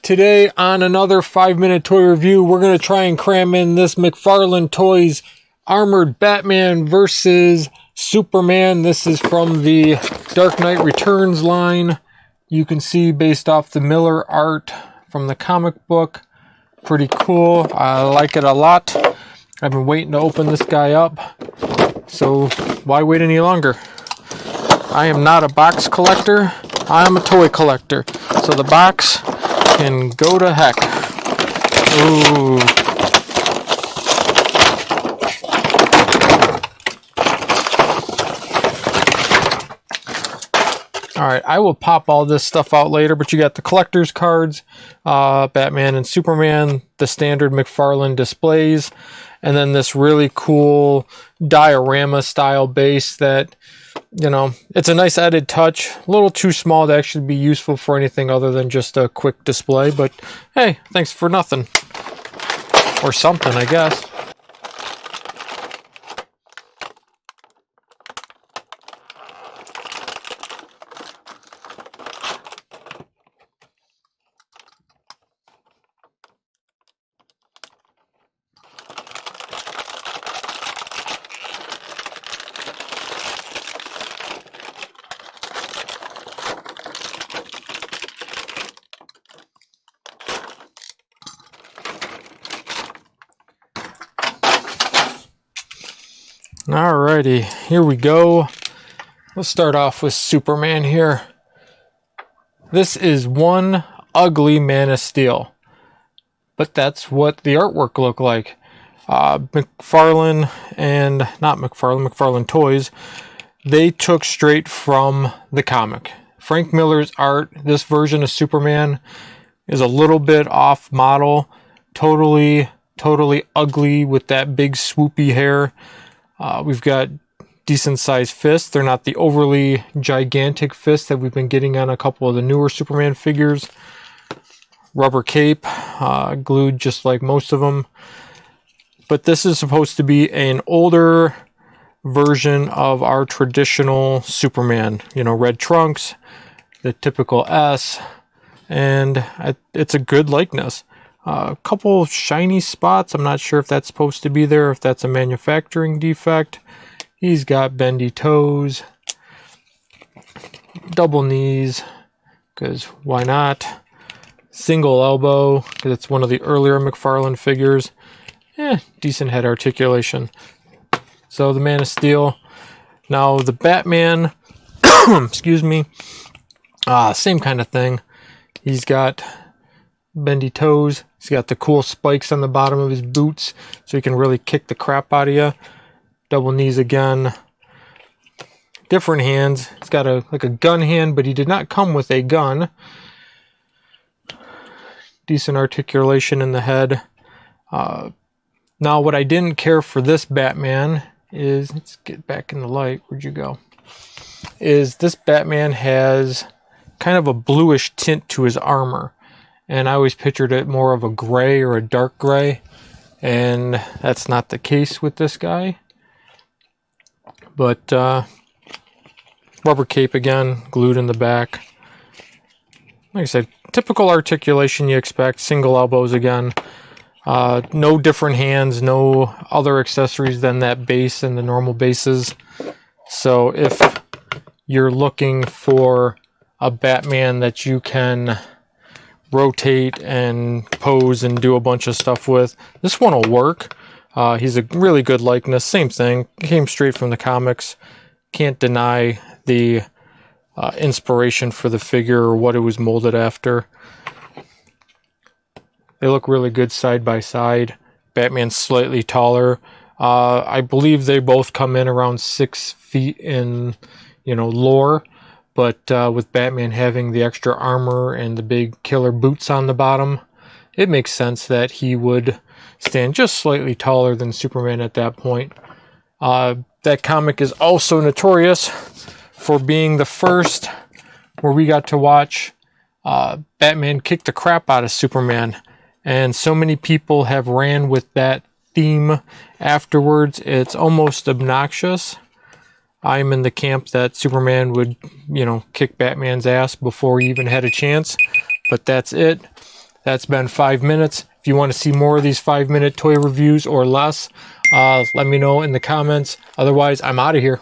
Today on another 5-minute toy review, we're going to try and cram in this McFarlane Toys Armored Batman versus Superman. This is from the Dark Knight Returns line. You can see based off the Miller art from the comic book. Pretty cool. I like it a lot. I've been waiting to open this guy up, so why wait any longer? I am not a box collector. I'm a toy collector. So the box can go to heck. Ooh. Alright, I will pop all this stuff out later, but you got the collector's cards, Batman and Superman, the standard McFarlane displays, and then this really cool diorama style base that, you know, it's a nice added touch. A little too small to actually be useful for anything other than just a quick display, but hey, thanks for nothing. Or something, I guess. Alrighty, here we go. Let's start off with Superman here. This is one ugly Man of Steel, but that's what the artwork looked like. McFarlane and McFarlane Toys, they took straight from the comic. Frank Miller's art, this version of Superman is a little bit off model, totally ugly with that big swoopy hair. We've got decent sized fists. They're not the overly gigantic fists that we've been getting on a couple of the newer Superman figures. Rubber cape, glued just like most of them. But this is supposed to be an older version of our traditional Superman. You know, red trunks, the typical S, and it's a good likeness. A couple shiny spots. I'm not sure if that's supposed to be there, if that's a manufacturing defect. He's got bendy toes, double knees, because why not? Single elbow, because it's one of the earlier McFarlane figures. Decent head articulation. So the Man of Steel. Now the Batman, excuse me, same kind of thing. He's got bendy toes. He's got the cool spikes on the bottom of his boots, so he can really kick the crap out of you. Double knees again. Different hands. He's got like a gun hand, but he did not come with a gun. Decent articulation in the head. Now, what I didn't care for this Batman is, let's get back in the light. Where'd you go? Is this Batman has kind of a bluish tint to his armor. And I always pictured it more of a gray or a dark gray. And that's not the case with this guy. But rubber cape again, glued in the back. Like I said, typical articulation you expect. Single elbows again. No different hands, no other accessories than that base and the normal bases. So if you're looking for a Batman that you can rotate and pose and do a bunch of stuff with, this one will work. He's a really good likeness. Same thing, came straight from the comics. Can't deny the inspiration for the figure or what it was molded after. They look really good side by side. Batman's slightly taller. I believe they both come in around 6 feet in, lore. But with Batman having the extra armor and the big killer boots on the bottom, it makes sense that he would stand just slightly taller than Superman at that point. That comic is also notorious for being the first where we got to watch Batman kick the crap out of Superman. And so many people have ran with that theme afterwards. It's almost obnoxious. I'm in the camp that Superman would, kick Batman's ass before he even had a chance. But that's it. That's been 5 minutes. If you want to see more of these 5-minute toy reviews or less, let me know in the comments. Otherwise, I'm out of here.